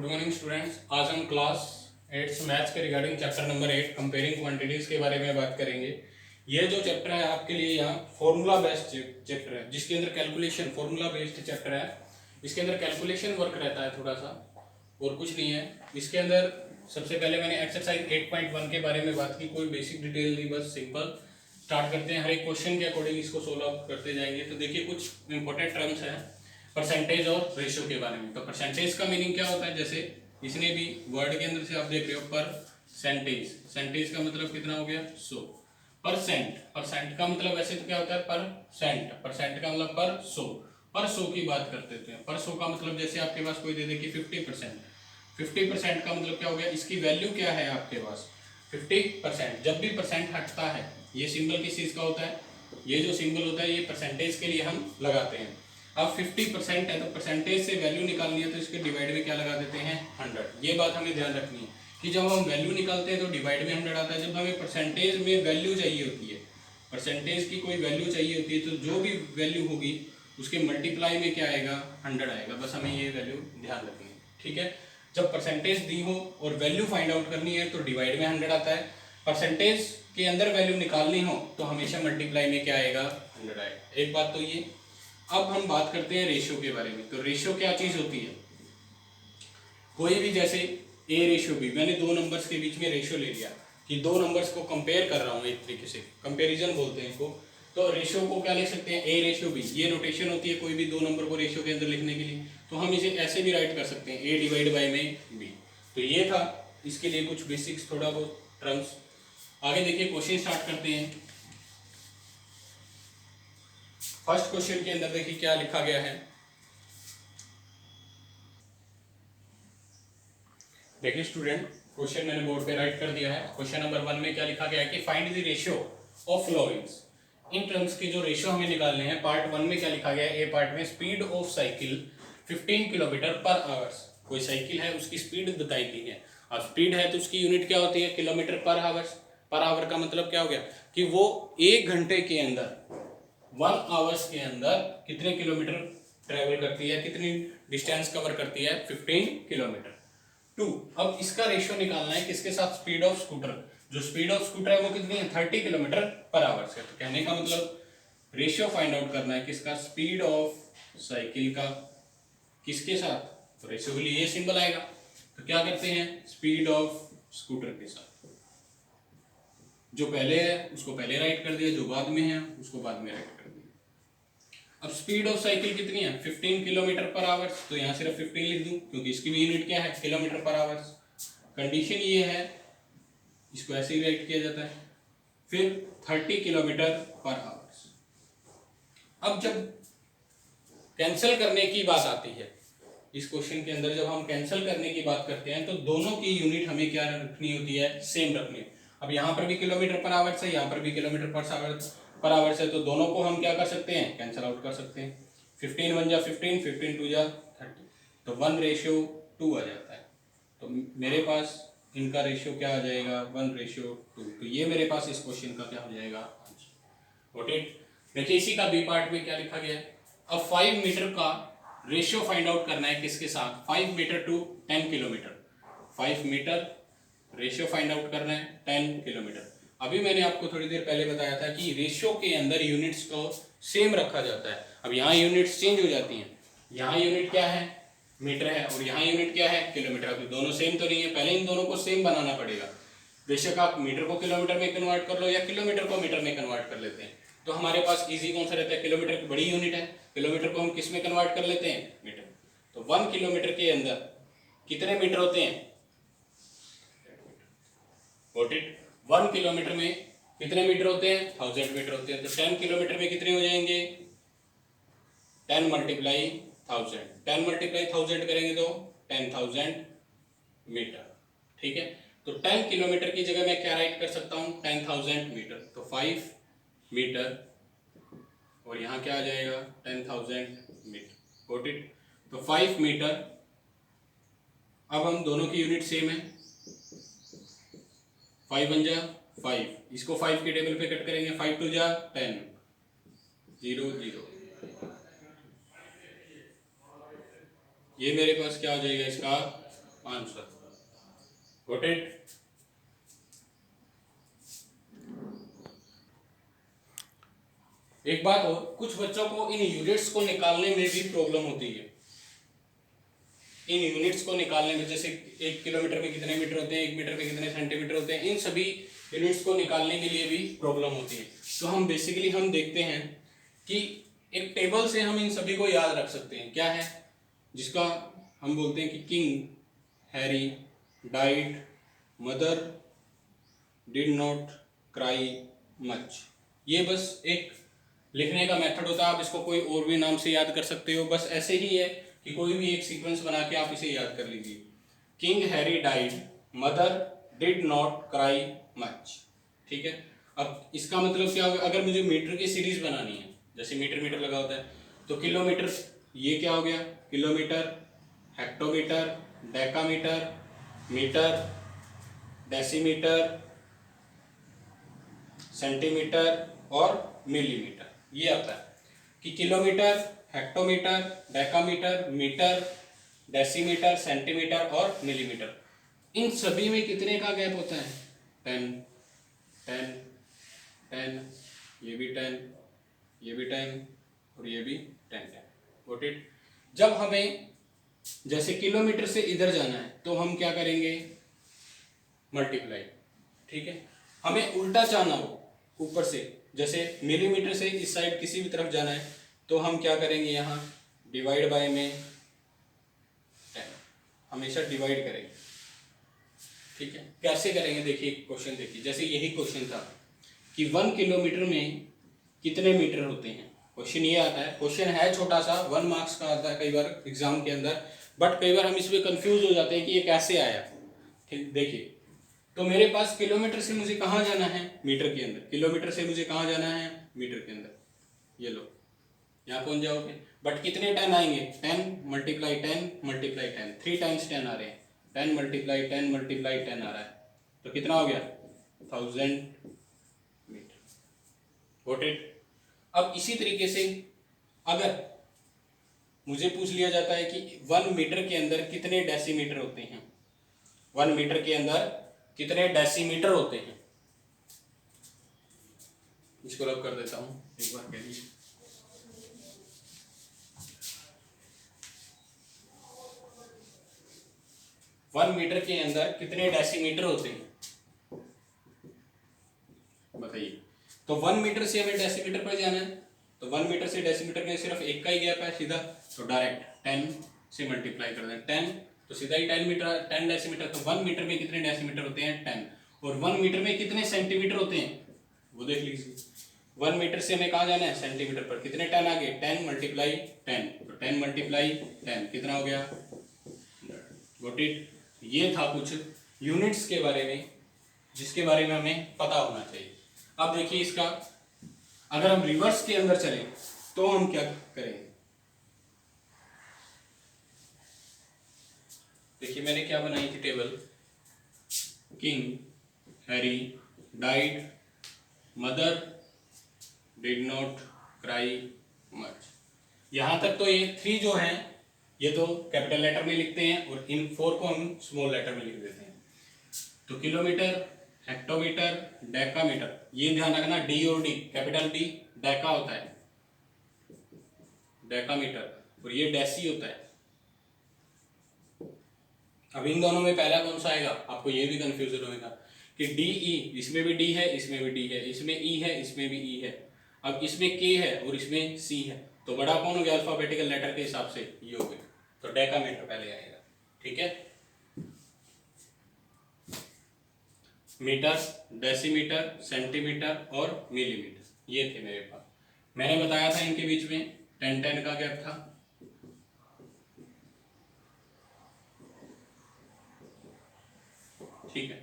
Good morning students. आज हम class 8 maths के regarding chapter number 8 comparing quantities के बारे में बात करेंगे। ये जो चैप्टर है आपके लिए यहाँ फॉर्मूला बेस्ड चैप्टर है, जिसके अंदर कैलकुलेशन फॉर्मूला बेस्ड चैप्टर है। इसके अंदर कैलकुलेशन वर्क रहता है थोड़ा सा, और कुछ नहीं है। इसके अंदर सबसे पहले मैंने एक्सरसाइज 8.1 के बारे में बात की, कोई बेसिक डिटेल नहीं, बस सिंपल स्टार्ट करते हैं। हर एक क्वेश्चन के अकॉर्डिंग इसको सोल्व आउट करते जाएंगे। तो देखिए कुछ इंपॉर्टेंट टर्म्स हैं परसेंटेज और रेशियो के बारे में। तो परसेंटेज का मीनिंग क्या होता है, जैसे इसने भी वर्ड के अंदर से आप देख रहे हो परसेंटेज, सेंटेज का मतलब कितना हो गया 100। परसेंट, परसेंट का मतलब वैसे तो क्या होता है परसेंट, परसेंट का मतलब पर सौ की बात करते थे। पर सौ का मतलब जैसे आपके पास कोई दे दे कि 50%, 50% का मतलब क्या हो गया, इसकी वैल्यू क्या है आपके पास 50%। जब भी परसेंट हटता है, ये सिंबल किस चीज का होता है, ये जो सिंबल होता है ये परसेंटेज के लिए हम लगाते हैं। अब 50% है तो परसेंटेज से वैल्यू निकालनी है, तो इसके डिवाइड में क्या लगा देते हैं 100। ये बात हमें ध्यान रखनी है कि जब हम वैल्यू निकालते हैं तो डिवाइड में 100 आता है। जब हमें परसेंटेज में वैल्यू चाहिए होती है, परसेंटेज की कोई वैल्यू चाहिए होती है, तो जो भी वैल्यू होगी उसके मल्टीप्लाई में क्या आएगा 100 आएगा। बस हमें ये वैल्यू ध्यान रखनी है, ठीक है। जब परसेंटेज दी हो और वैल्यू फाइंड आउट करनी है तो डिवाइड में 100 आता है। परसेंटेज के अंदर वैल्यू निकालनी हो तो हमेशा मल्टीप्लाई में क्या आएगा 100 आएगा। एक बात तो ये। अब हम बात करते हैं रेशियो के बारे में। तो रेशियो क्या चीज होती है, कोई भी जैसे ए रेशियो बी, मैंने दो नंबर्स के बीच में रेशियो ले लिया कि दो नंबर्स को कंपेयर कर रहा हूं, एक तरीके से कंपैरिजन बोलते हैं इसको। तो रेशियो को क्या लिख सकते हैं, ए रेशियो बी। ये नोटेशन होती है कोई भी दो नंबर को रेशियो के अंदर लिखने के लिए। तो हम इसे ऐसे भी राइट कर सकते हैं ए डिवाइड बाई में बी। तो ये था इसके लिए कुछ बेसिक्स, थोड़ा बहुत टर्म्स। आगे देखिए क्वेश्चन स्टार्ट करते हैं। फर्स्ट क्वेश्चन के अंदर देखिए क्या लिखा गया है। देखिए स्टूडेंट, क्वेश्चन मैंने बोर्ड पे राइट कर दिया है। क्वेश्चन नंबर 1 में क्या लिखा गया है कि find the ratio of flowings. In terms के जो रेशियो हमें निकालने हैं, पार्ट 1 में क्या लिखा गया है, ए पार्ट में स्पीड ऑफ साइकिल 15 किलोमीटर पर आवर्स। कोई साइकिल है उसकी स्पीड बताई गई है। अब स्पीड है तो उसकी यूनिट क्या होती है किलोमीटर पर आवर्स। पर आवर का मतलब क्या हो गया कि वो एक घंटे के अंदर 1 आवर्स के अंदर कितने किलोमीटर ट्रेवल करती है, कितनी डिस्टेंस कवर करती है 15 किलोमीटर। 2, अब इसका रेशियो निकालना है किसके साथ, स्पीड ऑफ स्कूटर। जो स्पीड ऑफ स्कूटर है वो कितनी है 30 किलोमीटर पर आवर से। तो कहने का मतलब रेशियो फाइंड आउट करना है किसका, स्पीड ऑफ साइकिल का किसके साथ, तो रेशियो के लिए ये सिंबल आएगा। तो क्या करते हैं स्पीड ऑफ स्कूटर के साथ, जो पहले है उसको पहले राइट कर दिया, जो बाद में है उसको बाद में राइट कर दिया। अब स्पीड ऑफ साइकिल कितनी है 15 किलोमीटर पर आवर्स, तो यहाँ सिर्फ 15 लिख दूं क्योंकि इसकी भी यूनिट क्या है किलोमीटर पर आवर्स। कंडीशन ये है, इसको ऐसे ही राइट किया जाता है। फिर 30 किलोमीटर पर आवर्स। अब जब कैंसिल करने की बात आती है इस क्वेश्चन के अंदर, जब हम कैंसिल करने की बात करते हैं तो दोनों की यूनिट हमें क्या रखनी होती है, सेम रखनी है। अब यहाँ पर भी किलोमीटर पर आवर्स है, यहाँ पर भी किलोमीटर पर आवर्स है, तो दोनों को हम क्या कर सकते हैं कैंसिल आउट कर सकते हैं। 15 1 जा 15, 15 2 जा 30, तो 1:2 आ जाता है। तो मेरे पास इनका रेशियो क्या आ जाएगा 1:2। तो ये मेरे पास इस क्वेश्चन का क्या हो जाएगा आंसर। Got it. देखिए इसी का बी पार्ट में क्या लिखा गया है। अब 5 मीटर का रेशियो फाइंड आउट करना है किसके साथ, 5 metre to 10 kilometre. 5 metre ratio find out करना है 10 किलोमीटर। अभी मैंने आपको थोड़ी देर पहले बताया था कि रेशियो के अंदर यूनिट्स को सेम रखा जाता है। अब यहाँ यूनिट्स चेंज हो जाती हैं, यहाँ यूनिट क्या है मीटर है और यहाँ यूनिट क्या है किलोमीटर। अभी दोनों सेम तो नहीं है, पहले इन दोनों को सेम बनाना पड़ेगा। बेशक आप मीटर को किलोमीटर में कन्वर्ट कर लो या किलोमीटर को मीटर में कन्वर्ट कर लेते हैं। तो हमारे पास इजी कौन सा रहता है, किलोमीटर की बड़ी यूनिट है, किलोमीटर को हम किस में कन्वर्ट कर लेते हैं मीटर। तो 1 किलोमीटर के अंदर कितने मीटर होते हैं, 1 किलोमीटर में कितने मीटर होते हैं 1000 मीटर होते हैं। तो 10 किलोमीटर में कितने हो जाएंगे 10 मल्टीप्लाई 1000, 10 मल्टीप्लाई 1000 करेंगे तो 10,000 मीटर, ठीक है। तो 10 किलोमीटर की जगह मैं क्या राइट कर सकता हूं 10,000 मीटर। तो 5 मीटर और यहाँ क्या आ जाएगा 10,000 मीटर, गॉट इट। तो 5 मीटर। अब हम दोनों की यूनिट सेम है, 5 1 जा 5, इसको 5 के टेबल पे कट करेंगे, 5 2 जा 10, 0 0। ये मेरे पास क्या हो जाएगा इसका आंसर। Got it? एक बात और, कुछ बच्चों को इन यूनिट्स को निकालने में भी प्रॉब्लम होती है। इन यूनिट्स को निकालने में, जैसे 1 किलोमीटर में कितने मीटर होते हैं, 1 मीटर में कितने सेंटीमीटर होते हैं, इन सभी यूनिट्स को निकालने के लिए भी प्रॉब्लम होती है। तो हम बेसिकली हम देखते हैं कि एक टेबल से हम इन सभी को याद रख सकते हैं। क्या है? जिसका हम बोलते हैं कि king Harry died, mother did not cry much. ये बस एक लिखने का मेथड होता है, आप इसको कोई और भी नाम से याद कर सकते हो। बस ऐसे ही है कि कोई भी एक सीक्वेंस बना के आप इसे याद कर लीजिए। King Harry died, mother did not cry much. ठीक है, अब इसका मतलब क्या होगा? अगर मुझे मीटर की सीरीज बनानी है, जैसे मीटर मीटर लगा होता है, तो किलोमीटर ये क्या हो गया? Kilometre, hectometre, decametre, metre, decimetre, centimetre और मिलीमीटर। ये आता है कि kilometre, hectometre, decametre, metre, decimetre, centimetre और मिलीमीटर, इन सभी में कितने का गैप होता है? 10 10 10, ये भी 10, ये भी 10 और ये भी 10 10। Got it? जब हमें जैसे किलोमीटर से इधर जाना है तो हम क्या करेंगे? मल्टीप्लाई। ठीक है, हमें उल्टा जाना हो ऊपर से, जैसे मिलीमीटर से इस साइड किसी भी तरफ जाना है तो हम क्या करेंगे? यहाँ डिवाइड बाय में 10, हमेशा डिवाइड करेंगे। ठीक है, कैसे करेंगे? देखिए क्वेश्चन देखिए, जैसे यही क्वेश्चन था कि 1 किलोमीटर में कितने मीटर होते हैं। क्वेश्चन ये आता है, क्वेश्चन है छोटा सा, 1 मार्क्स का आता है कई बार एग्जाम के अंदर, बट कई बार हम इसमें कंफ्यूज हो जाते हैं कि ये कैसे आया। ठीक, देखिए, तो मेरे पास किलोमीटर से मुझे कहाँ जाना है? मीटर के अंदर। किलोमीटर से मुझे कहाँ जाना है? मीटर के अंदर। ये लो, यहाँ पहुंच जाओगे, बट कितने 10 आएंगे? 10 मल्टीप्लाई 10 मल्टीप्लाई 10, 3 टाइम्स 10 आ रहे हैं। 10 मल्टीप्लाई 10 मल्टीप्लाई 10 आ रहा है, तो कितना हो गया? 1000 मीटर। Got it? अब इसी तरीके से अगर मुझे पूछ लिया जाता है कि 1 मीटर के अंदर कितने डेसीमीटर होते हैं, 1 मीटर के अंदर कितने डेसीमीटर होते हैं, इसको रब कर देता हूं, एक बार कह लीजिए। 1 मीटर के अंदर कितने डेसीमीटर होते हैं, बताइए। तो 1 मीटर से हमें डेसीमीटर पर जाना है, तो 1 मीटर से डेसीमीटर में सिर्फ एक का ही गैप है सीधा, तो डायरेक्ट 10 से मल्टीप्लाई कर दें। 10 तो सीधा ही 10 मीटर, 10 डेसीमीटर। तो 1 मीटर में कितने डेसीमीटर होते हैं? 10। और 1 मीटर में कितने सेंटीमीटर होते हैं वो देख लीजिए। 1 मीटर से हमें कहाँ जाना है? सेंटीमीटर पर। कितने 10 आ गए? 10 मल्टीप्लाई 10, तो 10 मल्टीप्लाई 10 कितना हो गया? Got it? ये था कुछ यूनिट्स के बारे में जिसके बारे में हमें पता होना चाहिए। अब देखिए इसका, अगर हम रिवर्स के अंदर चलें तो हम क्या करेंगे? देखिए मैंने क्या बनाई थी table, king Harry died, mother did not cry much. यहां तक तो ये 3 जो हैं ये तो कैपिटल लेटर में लिखते हैं और इन 4 को हम स्मॉल लेटर में लिख देते हैं। तो किलोमीटर, हेक्टोमीटर, डेकामीटर, ये ध्यान रखना, डी और डी, कैपिटल डी डेका होता है, डेकामीटर, और ये डेसी होता है। अब इन दोनों में पहला कौन सा आएगा? आपको ये भी कंफ्यूजन होगा कि डी ई, इसमें भी डी है, इसमें भी डी है, इसमें ई है, इसमें भी ई है, अब इसमें के है और इसमें सी है, तो बड़ा कौन हो गया अल्फाबेटिकल लेटर के हिसाब से? ये हो गया, तो डेकामीटर पहले आएगा। ठीक है, मीटर, डेसीमीटर, सेंटीमीटर और मिलीमीटर, ये थे मेरे पास। मैंने बताया था इनके बीच में 10-10 का गैप था। ठीक है,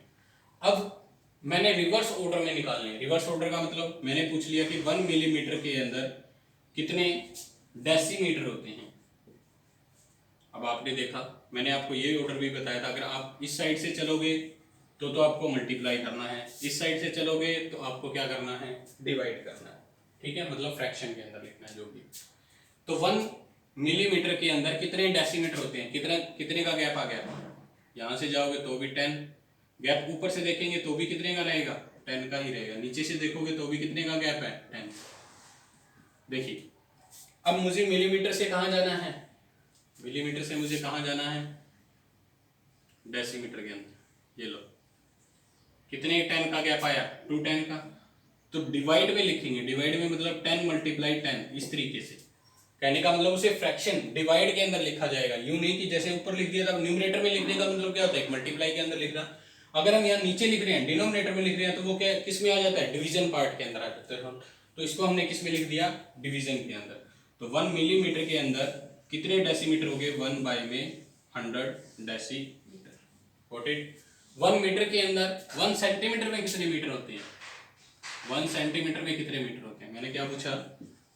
अब मैंने रिवर्स ऑर्डर में निकालने। रिवर्स ऑर्डर का मतलब मैंने पूछ लिया कि 1 मिलीमीटर के अंदर कितने डेसीमीटर होते हैं। अब आपने देखा, मैंने आपको ये ऑर्डर भी बताया था, अगर आप इस साइड से चलोगे तो आपको मल्टीप्लाई करना है, इस साइड से चलोगे तो आपको क्या करना है? डिवाइड करना है। ठीक है, मतलब फ्रैक्शन के अंदर लिखना है जो भी। तो 1 मिलीमीटर के अंदर कितने डेसीमीटर होते हैं? कितने का गैप आ गया? यहाँ से जाओगे तो भी 10, गैप ऊपर से देखेंगे तो भी कितने का रहेगा, 10 का ही रहेगा, नीचे से देखोगे तो भी कितने का गैप है, 10। देखिए अब मुझे मिलीमीटर से कहाँ जाना है, मिलीमीटर से मुझे कहाँ जाना है, डेसीमीटर के अंदर। ये लो कितने 10 का गैप आया, 210 का। तो डिवाइड में लिखेंगे, डिवाइड में मतलब 10 मल्टीप्लाई 10, इस तरीके से कहने का मतलब उसे फ्रैक्शन डिवाइड के अंदर लिखा जाएगा, यूं नहीं कि जैसे ऊपर लिख दिया था न्यूमरेटर में लिखने का मतलब क्या होता है, मल्टीप्लाई के अंदर लिख रहा। अगर हम यहाँ नीचे लिख रहे हैं डिनोमिनेटर में लिख रहे हैं तो वो क्या किस में आ जाता है, डिवीजन पार्ट के अंदर आ जाता है। तो इसको हमने किस में लिख दिया, डिवीजन के अंदर। तो 1 मिलीमीटर के अंदर कितने डेसीमीटर हो गए, 1 बाई में 100 डेसीमीटर। Got it. 1 मीटर के अंदर 1 सेंटीमीटर में कितने मीटर होते हैं, 1 सेंटीमीटर में कितने मीटर होते हैं, मैंने क्या पूछा,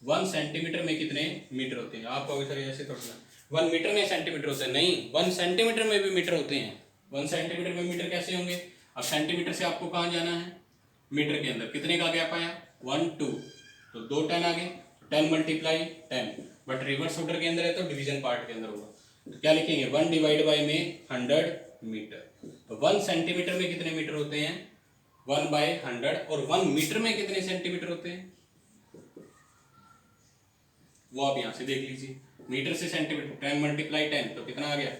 1 सेंटीमीटर में कितने मीटर होते हैं। आप कहोगे सर ऐसे थोड़ा ना 1 मीटर में सेंटीमीटर होते हैं, नहीं 1 सेंटीमीटर में भी मीटर होते हैं। 1 सेंटीमीटर में मीटर कैसे होंगे, अब सेंटीमीटर से आपको कहाँ जाना है, मीटर के अंदर कितने का गैप आया, 1 2, तो 2 10 आ गए, 10 मल्टीप्लाई 10, बट रिवर्स ऑर्डर के अंदर है तो डिवीजन पार्ट के अंदर होगा। तो क्या लिखेंगे, 1 डिवाइड बाई में 100 मीटर। तो 1 सेंटीमीटर में कितने मीटर होते हैं, 1 बाई 100, और 1 मीटर में कितने सेंटीमीटर होते हैं वो आप यहां से देख लीजिए। मीटर से सेंटीमीटर 10 मल्टीप्लाई 10 तो कितना आ गया,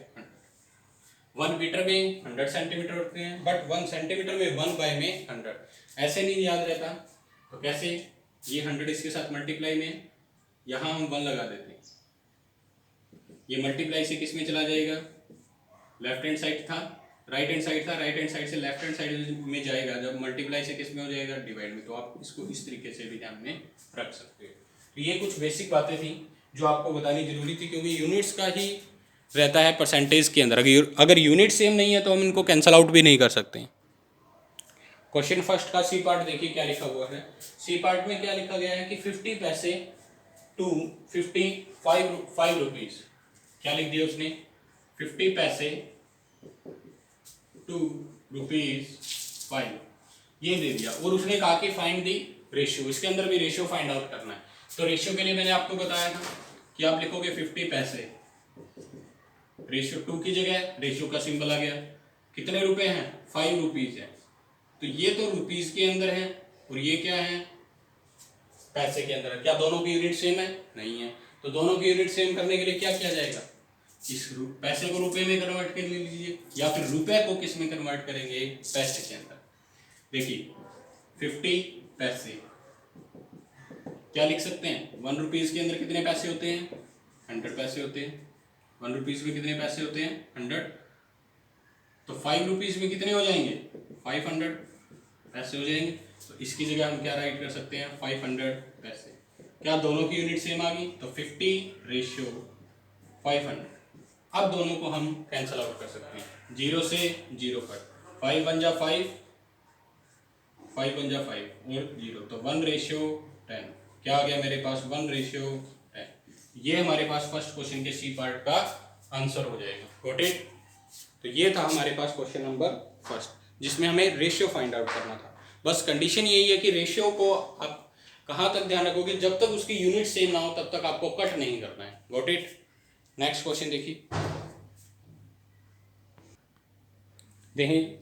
1 मीटर में 100 सेंटीमीटर होते हैं, बट 1 सेंटीमीटर में 1 बाई में 100 ऐसे नहीं याद रहता। तो कैसे, ये 100 इसके साथ मल्टीप्लाई में, यहां हम 1 लगा देते हैं, ये मल्टीप्लाई से किस में चला जाएगा, लेफ्ट हैंड साइड था, राइट हैंड साइड था, राइट हैंड साइड से लेफ्ट हैंड साइड में जाएगा, जब मल्टीप्लाई से किस में हो जाएगा, डिवाइड में। तो आप इसको इस तरीके से भी ध्यान में रख सकते हो। तो ये कुछ बेसिक बातें थी जो आपको बतानी जरूरी थी, क्योंकि यूनिट्स का ही रहता है परसेंटेज के अंदर। अगर यूनिट सेम नहीं है तो हम इनको कैंसल आउट भी नहीं कर सकते। क्वेश्चन फर्स्ट का सी पार्ट देखिए क्या लिखा हुआ है। सी पार्ट में क्या लिखा गया है कि 50 पैसे टू 55 रुपीज, क्या लिख दिया उसने, 50 पैसे टू ₹5 ये दे दिया, और उसने कहा कि फाइंड दी रेशियो, इसके अंदर भी रेशियो फाइंड आउट करना है। तो रेशियो के लिए मैंने आपको बताया था कि आप लिखोगे 50 पैसे, रेशियो 2 की जगह रेशियो का सिंबल आ गया, कितने रुपए हैं, 5 रुपीज है। तो ये तो रुपीज के अंदर है और ये क्या है, पैसे के अंदर है। क्या दोनों की यूनिट सेम है, नहीं है। तो दोनों की यूनिट सेम करने के लिए क्या किया जाएगा, इस पैसे को रुपए में कन्वर्ट कर लीजिए, या फिर रुपए को किस में कन्वर्ट करेंगे, पैसे के अंदर। देखिए 50 पैसे क्या लिख सकते हैं, 1 रुपीज के अंदर कितने पैसे होते हैं, 100 पैसे होते हैं। 1 रुपीज में कितने पैसे होते हैं, 100। तो 5 रुपीज में कितने हो जाएंगे, 500 पैसे हो जाएंगे। तो इसकी जगह हम क्या राइट कर सकते हैं, 500 पैसे। क्या दोनों की यूनिट सेम आ गई, तो 50 रेशियो 500। अब दोनों को हम कैंसल आउट कर सकते हैं, 0 से 0 पर, 5 1 जा 5, 5 1 जा 5 और 0, तो 1 रेशियो 10। क्या आ गया मेरे पास, 1 रेशियो 10। ये हमारे पास फर्स्ट क्वेश्चन के सी पार्ट का आंसर हो जाएगा। Got it. तो ये था हमारे पास क्वेश्चन नंबर फर्स्ट, जिसमें हमें रेशियो फाइंड आउट करना था। बस कंडीशन यही है कि रेशियो को आप कहाँ तक ध्यान रखोगे, जब तक उसकी यूनिट सेम ना हो तब तक आपको कट नहीं करना है। Got it. नेक्स्ट क्वेश्चन देखिए,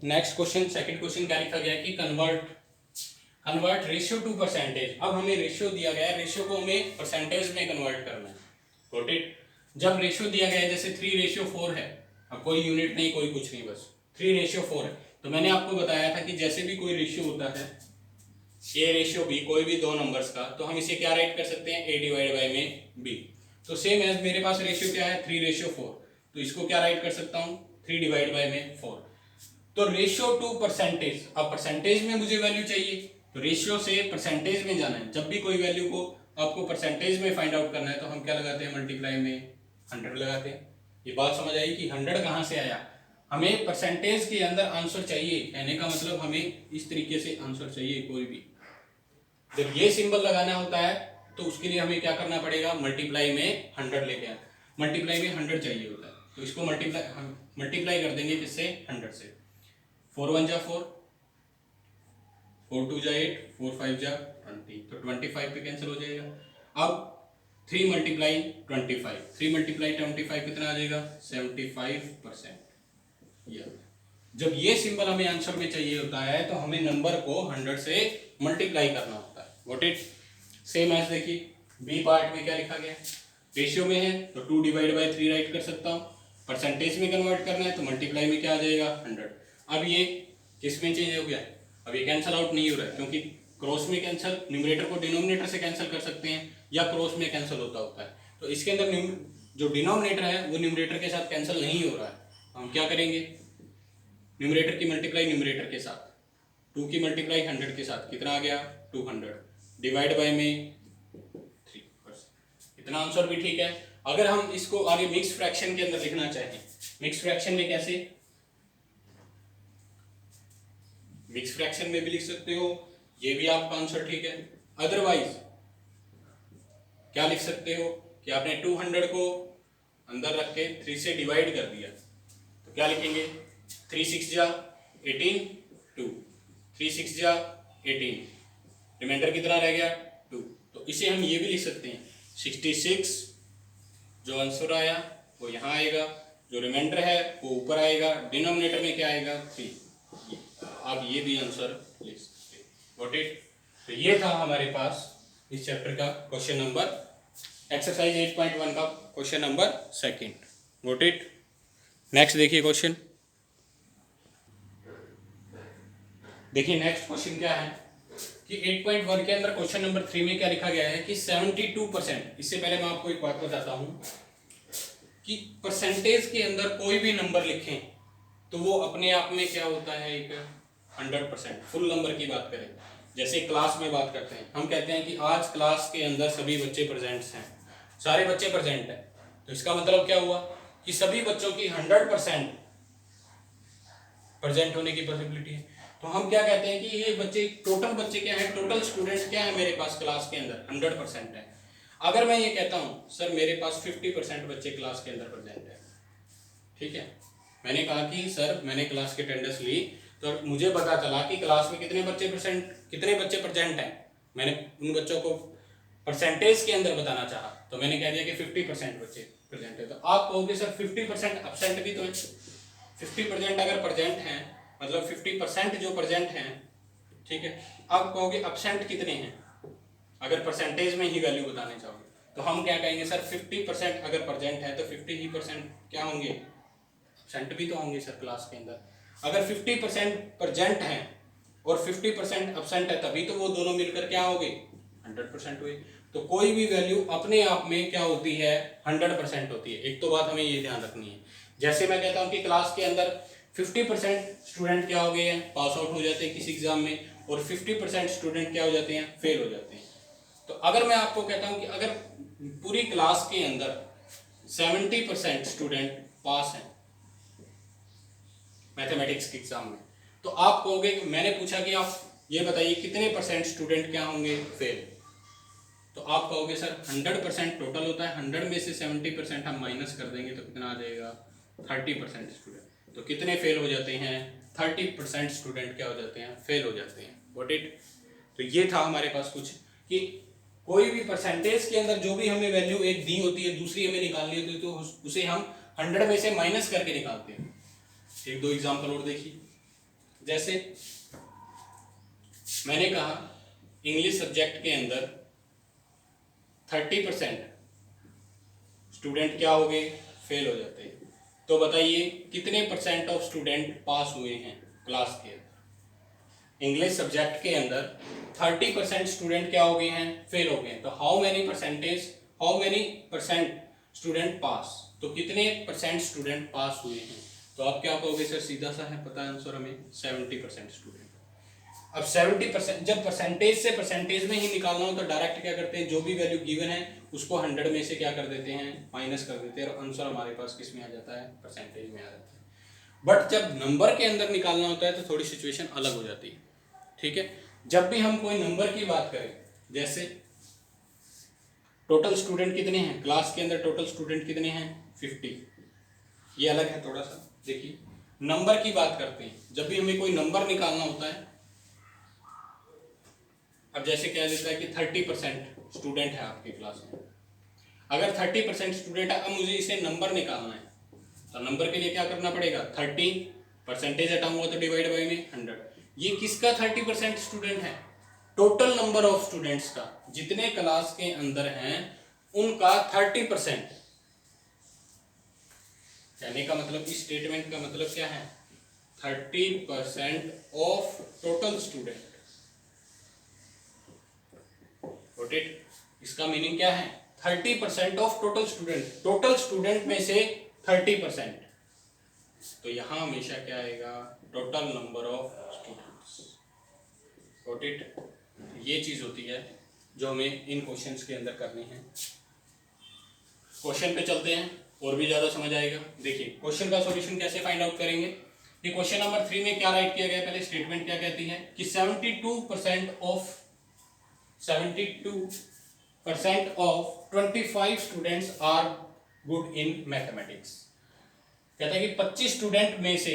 नेक्स्ट क्वेश्चन, सेकंड क्वेश्चन क्या लिखा गया है कि कन्वर्ट रेशियो टू परसेंटेज। अब हमें रेशियो दिया गया है, रेशियो को हमें परसेंटेज में कन्वर्ट करना है। Got it. जब रेशियो दिया गया है, जैसे 3 रेशियो 4 है, अब कोई यूनिट नहीं कोई कुछ नहीं, बस 3 रेशियो 4 है। तो मैंने आपको बताया था कि जैसे भी कोई रेशियो होता है, ए रेशियो बी, कोई भी दो नंबर्स का, तो हम इसे क्या राइट कर सकते हैं, ए डिवाइड बाई में बी। तो सेम एज मेरे पास रेशियो क्या है, 3 रेशियो 4, तो इसको क्या राइट कर सकता हूँ, 3 डिवाइड बाई में 4। तो रेशियो टू परसेंटेज, अब परसेंटेज में मुझे वैल्यू चाहिए, तो रेशियो से परसेंटेज में जाना है। जब भी कोई वैल्यू को आपको परसेंटेज में फाइंड आउट करना है तो हम क्या लगाते हैं, मल्टीप्लाई में 100 लगाते हैं। ये बात समझ आई कि 100 कहाँ से आया, हमें परसेंटेज के अंदर आंसर चाहिए, कहने का मतलब हमें इस तरीके से आंसर चाहिए। कोई भी जब ये सिंबल लगाना होता है तो उसके लिए हमें क्या करना पड़ेगा, मल्टीप्लाई में 100 लेके आए, मल्टीप्लाई में 100 चाहिए होता है। तो इसको मल्टीप्लाई कर देंगे किससे, 100 से। 4 1 जा 4, 4 2 जा 8, 4 5 जा 20, तो 25 पे कैंसिल हो जाएगा। अब 3 मल्टीप्लाई 25, 3 मल्टीप्लाई 25 कितना आ जाएगा, 75%। ये जब ये सिंबल हमें आंसर में चाहिए होता है तो हमें नंबर को 100 से मल्टीप्लाई करना होता है। व्हाट इट सेम एज देखिए बी पार्ट में क्या लिखा गया है, रेशियो में है तो 2 डिवाइड बाई 3 राइट कर सकता हूँ, परसेंटेज में कन्वर्ट करना है तो मल्टीप्लाई में क्या आ जाएगा 100। अब ये किस में चेंज हो गया, अब ये कैंसिल आउट नहीं हो रहा है क्योंकि क्रॉस में कैंसिल, न्यूमरेटर को डिनोमिनेटर से कैंसिल कर सकते हैं या क्रॉस में कैंसिल होता है। तो इसके अंदर जो डिनोमिनेटर है वो न्यूमरेटर के साथ कैंसिल नहीं हो रहा है, हम क्या करेंगे, न्यूमरेटर की मल्टीप्लाई न्यूमरेटर के साथ, 2 की मल्टीप्लाई 100 के साथ कितना आ गया 200, डिवाइड बाय में 3, इतना आंसर भी ठीक है। अगर हम इसको आगे मिक्स फ्रैक्शन के अंदर लिखना चाहें, मिक्स फ्रैक्शन में कैसे, मिक्स फ्रैक्शन में भी लिख सकते हो, ये भी आपका आंसर ठीक है। अदरवाइज क्या लिख सकते हो कि आपने 200 को अंदर रख के 3 से डिवाइड कर दिया तो क्या लिखेंगे, 3 6 जा 18 2, 3 6 जा 18, रिमाइंडर कितना रह गया 2। तो इसे हम ये भी लिख सकते हैं 66, जो आंसर आया वो यहाँ आएगा, जो रिमाइंडर है वो ऊपर आएगा, डिनोमिनेटर में क्या आएगा 3। आप ये भी आंसर लिख सकते हैं। व्हाट इट, तो ये था हमारे पास इस चैप्टर का क्वेश्चन नंबर, एक्सरसाइज 8.1 का question number 2। What it, next देखिए क्वेश्चन, देखिए नेक्स्ट क्वेश्चन क्या है कि 8.1 के अंदर क्वेश्चन नंबर 3 में क्या लिखा गया है कि 72%, इससे पहले मैं आपको एक बात बताता हूं कि परसेंटेज के अंदर कोई भी नंबर लिखें तो वो अपने आप में क्या होता है, एक 100%। फुल नंबर की बात करें, जैसे क्लास में बात करते हैं, हम कहते हैं कि आज क्लास के अंदर सभी बच्चे प्रेजेंट हैं, सारे बच्चे प्रेजेंट हैं, तो इसका मतलब क्या हुआ कि सभी बच्चों की 100% प्रेजेंट होने की पॉसिबिलिटी है। तो हम क्या कहते हैं कि ये बच्चे, टोटल बच्चे क्या है, टोटल स्टूडेंट्स क्या है मेरे पास क्लास के अंदर 100% है। अगर मैं ये कहता हूँ सर मेरे पास 50% बच्चे क्लास के अंदर प्रेजेंट है, ठीक है, मैंने कहा कि सर मैंने क्लास की अटेंडेंस ली तो मुझे पता चला कि क्लास में कितने बच्चे प्रेजेंट हैं, मैंने उन बच्चों को परसेंटेज के अंदर बताना चाहा तो मैंने कह दिया कि 50% बच्चे प्रेजेंट है। तो आप कहोगे सर 50% एब्सेंट भी तो है, 50% अगर प्रेजेंट हैं मतलब 50% जो प्रेजेंट हैं, ठीक है, आप कहोगे एब्सेंट कितने हैं, अगर परसेंटेज में ही वैल्यू बताने चाहोगे तो हम क्या कहेंगे सर 50% अगर प्रेजेंट है तो 50% क्या होंगे, एब्सेंट भी तो होंगे सर क्लास के अंदर। अगर 50% प्रेजेंट हैं और 50% एब्सेंट है तभी तो वो दोनों मिलकर क्या हो गए 100% हुए। तो कोई भी वैल्यू अपने आप में क्या होती है 100% होती है। एक तो बात हमें ये ध्यान रखनी है, जैसे मैं कहता हूँ कि क्लास के अंदर 50% स्टूडेंट क्या हो गए हैं, पास आउट हो जाते हैं किसी एग्जाम में, और 50% स्टूडेंट क्या हो जाते हैं, फेल हो जाते हैं। तो अगर मैं आपको कहता हूँ कि अगर पूरी क्लास के अंदर 70% स्टूडेंट पास हैं मैथमेटिक्स के एग्जाम में, तो आप कहोगे कि मैंने पूछा कि आप ये बताइए कितने परसेंट स्टूडेंट क्या होंगे फेल, तो आप कहोगे सर 100% टोटल होता है, 100 में से 70% हम माइनस कर देंगे तो कितना आ जाएगा 30% स्टूडेंट। तो कितने फेल हो जाते हैं, 30% स्टूडेंट क्या हो जाते हैं, फेल हो जाते हैं। व्हाट इट, तो ये था हमारे पास कुछ कि कोई भी परसेंटेज के अंदर जो भी हमें वैल्यू एक दी होती है दूसरी हमें निकालनी होती है तो उसे हम 100 में से माइनस करके निकालते हैं। एक दो एग्जाम्पल और देखिए, जैसे मैंने कहा इंग्लिश सब्जेक्ट के अंदर 30% स्टूडेंट क्या हो गए, फेल हो जाते हैं। तो बताइए कितने परसेंट ऑफ स्टूडेंट पास हुए हैं क्लास के अंदर। इंग्लिश सब्जेक्ट के अंदर 30% स्टूडेंट क्या हो गए हैं, फेल हो गए हैं। तो हाउ मेनी परसेंट स्टूडेंट पास, तो कितने परसेंट स्टूडेंट पास हुए हैं। तो आप क्या कहोगे सर, सीधा सा है पता आंसर हमें 70% स्टूडेंट। अब 70% जब परसेंटेज से परसेंटेज में ही निकालना हो तो डायरेक्ट क्या करते हैं, जो भी वैल्यू गिवन है उसको 100 में से क्या कर देते हैं, माइनस कर देते हैं, और आंसर हमारे पास किस में आ जाता है, परसेंटेज में आ जाता है। बट जब नंबर के अंदर निकालना होता है तो थोड़ी सिचुएशन अलग हो जाती है, ठीक है। जब भी हम कोई नंबर की बात करें, जैसे टोटल स्टूडेंट कितने हैं क्लास के अंदर, टोटल स्टूडेंट कितने हैं 50, ये अलग है थोड़ा सा। देखिए नंबर की बात करते हैं, जब भी हमें कोई नंबर निकालना होता है, अब जैसे कह देता है कि 30% स्टूडेंट है आपकी क्लास में, अगर 30% स्टूडेंट है, अब मुझे इसे नंबर निकालना है तो नंबर के लिए क्या करना पड़ेगा, 30 परसेंटेज हटाऊंगा तो डिवाइड बाई में 100। ये किसका 30% स्टूडेंट है, टोटल नंबर ऑफ स्टूडेंट्स का, जितने क्लास के अंदर हैं उनका 30%। कहने का मतलब इस स्टेटमेंट का मतलब क्या है, 30% of total student. Got it. इसका मीनिंग क्या है, 30% of total student, total student में से 30%। तो यहां हमेशा क्या आएगा, total number of students. Got it. ये चीज होती है जो हमें इन क्वेश्चंस के अंदर करनी है। क्वेश्चन पे चलते हैं और भी ज्यादा समझ आएगा। देखिए क्वेश्चन का सॉल्यूशन कैसे फाइंड आउट करेंगे। ये क्वेश्चन नंबर 3 में क्या राइट किया गया, पहले स्टेटमेंट क्या कहती है कि 72% of 25 students are good in mathematics. कहता है कि 25 स्टूडेंट में से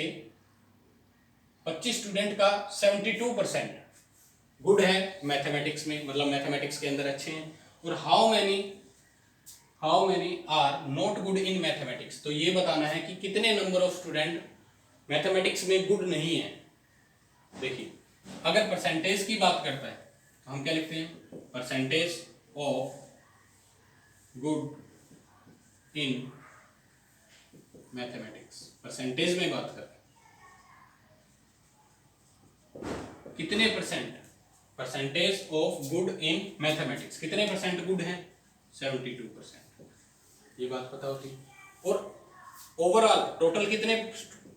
25 स्टूडेंट का 72% गुड है मैथमेटिक्स में, मतलब मैथमेटिक्स के अंदर अच्छे हैं। और how many are not good in mathematics, तो ये बताना है कि कितने नंबर ऑफ स्टूडेंट मैथमेटिक्स में गुड नहीं है। देखिए अगर परसेंटेज की बात करता है तो हम क्या लिखते हैं, percentage of good in mathematics. Percentage में बात करते हैं कितने percent, percentage of good in mathematics, कितने परसेंट गुड हैं, 72%। ये बात पता होती है। और ओवरऑल टोटल कितने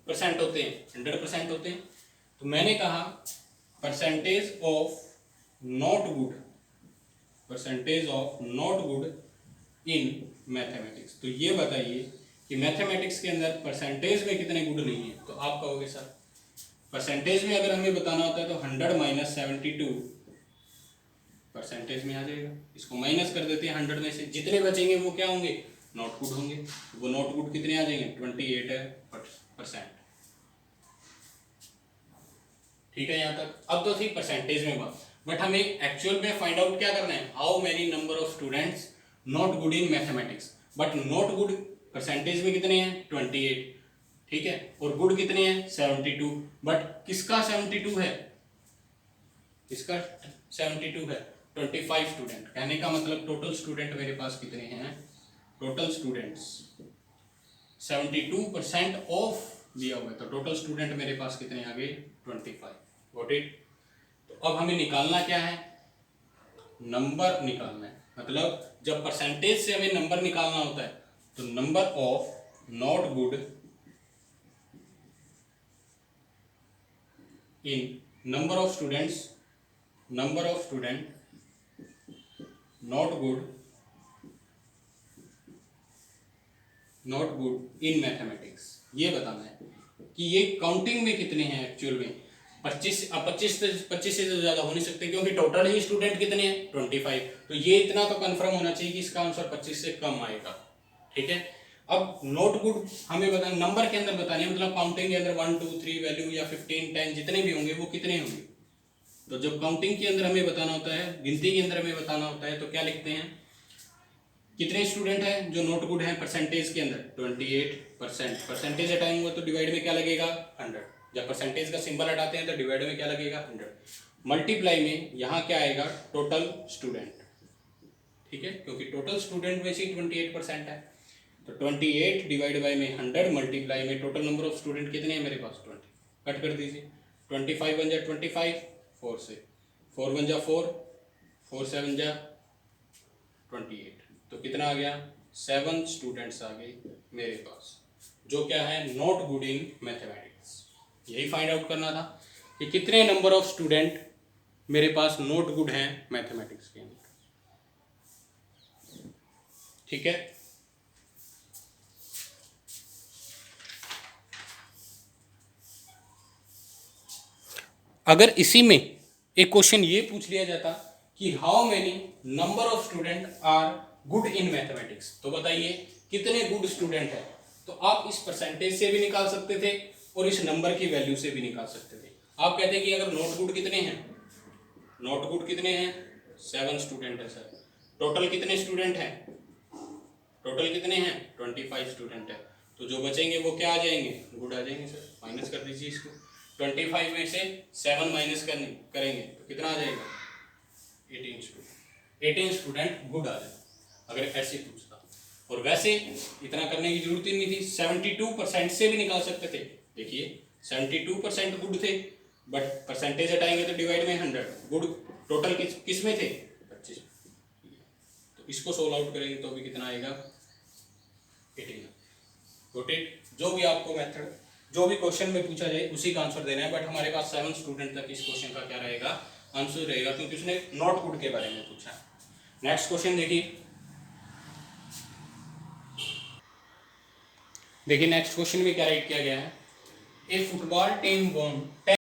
परसेंट होते हैं, 100% होते हैं। तो मैंने कहा percentage of not good, percentage of not good in mathematics. तो ये बताइए कि मैथमेटिक्स के अंदर परसेंटेज में कितने गुड नहीं है। तो आप कहोगे सर परसेंटेज में अगर हमें बताना होता है तो 100 माइनस 72 परसेंटेज में आ जाएगा। इसको माइनस कर देते हैं 100 में से, जितने बचेंगे वो क्या होंगे, नॉट गुड होंगे। वो नॉट गुड कितने आ जाएंगे, 28%। ठीक है यहाँ तक। अब तो थी परसेंटेज में बात, बट हमें एक्चुअल में फाइंड आउट क्या करना है, how many number of students not good in mathematics. But not good percentage में कितने हैं, 28, ठीक है, और गुड कितने हैं, 72। बट किसका 72 है, किसका 72 है, 25 स्टूडेंट। कहने का मतलब टोटल स्टूडेंट मेरे पास कितने हैं, टोटल स्टूडेंट्स 72% ऑफ दिया हुआ है, तो टोटल स्टूडेंट मेरे पास कितने आ गए, 25। Got it. तो अब हमें निकालना क्या है, नंबर निकालना है। मतलब जब परसेंटेज से हमें नंबर निकालना होता है तो number of not good in number of student not good in mathematics, ये बताना है कि ये काउंटिंग में कितने हैं एक्चुअल में। 25 से ज्यादा हो नहीं सकते क्योंकि टोटल ही स्टूडेंट कितने हैं, 25। तो ये इतना तो कंफर्म होना चाहिए कि इसका आंसर 25 से कम आएगा। ठीक है। अब नॉट गुड हमें बताना, नंबर के अंदर बतानी है, मतलब काउंटिंग के अंदर 1 2 3 वैल्यू या 15 10 जितने भी होंगे वो कितने होंगे। तो जब काउंटिंग के अंदर हमें बताना होता है, गिनती के अंदर हमें बताना होता है, तो क्या लिखते हैं, कितने स्टूडेंट हैं जो नॉट गुड हैं परसेंटेज के अंदर, 28%। परसेंटेज हटाएंगे तो डिवाइड में क्या लगेगा, 100। जब परसेंटेज का सिंबल हटाते हैं तो डिवाइड में क्या लगेगा, 100। मल्टीप्लाई में यहाँ क्या आएगा, टोटल स्टूडेंट। ठीक है, क्योंकि टोटल स्टूडेंट में से 28% है, तो 28 डिवाइड बाई में 100 मल्टीप्लाई में टोटल नंबर ऑफ स्टूडेंट कितने हैं मेरे पास, 20। कट कर दीजिए, 25 बन जा 25, 4 से 4 बन जा 4, 4 7 जा 28, तो कितना आ गया, 7 स्टूडेंट्स आ गए मेरे पास जो क्या है, नॉट गुड इन मैथमेटिक्स। यही फाइंड आउट करना था कि कितने नंबर ऑफ स्टूडेंट मेरे पास नॉट गुड हैं मैथमेटिक्स के अंदर। ठीक है। अगर इसी में एक क्वेश्चन ये पूछ लिया जाता कि how many number of student are good in mathematics, तो बताइए कितने गुड स्टूडेंट है, तो आप इस परसेंटेज से भी निकाल सकते थे और इस नंबर की वैल्यू से भी निकाल सकते थे। आप कहते हैं कि अगर नॉट गुड कितने हैं, नॉट गुड कितने हैं, 7 स्टूडेंट है सर। टोटल कितने स्टूडेंट हैं, टोटल कितने हैं, 25 स्टूडेंट है। तो जो बचेंगे वो क्या आ जाएंगे, गुड आ जाएंगे सर। माइनस कर दीजिए इसको, 25 में से 7 माइनस करेंगे तो कितना आ जाएगा, 18 स्टूडेंट। 18 स्टूडेंट गुड आ जाए अगर ऐसे पूछता। और वैसे इतना करने की जरूरत ही नहीं थी, 72% से भी निकाल सकते थे। देखिए 72% गुड थे, बट परसेंटेज हटाएंगे तो डिवाइड में 100, गुड टोटल किस में थे, 25। तो इसको सोल्व आउट करेंगे तो भी कितना आएगा, 18। Got it. जो भी आपको मेथड, जो भी क्वेश्चन में पूछा जाए उसी का आंसर देना है, बट हमारे पास 7 स्टूडेंट तक इस क्वेश्चन का क्या रहेगा, आंसर रहेगा, क्योंकि उसने नॉट गुड के बारे में पूछा। नेक्स्ट क्वेश्चन देखिए, नेक्स्ट क्वेश्चन में क्या राइट किया गया है, ए फुटबॉल टीम वॉन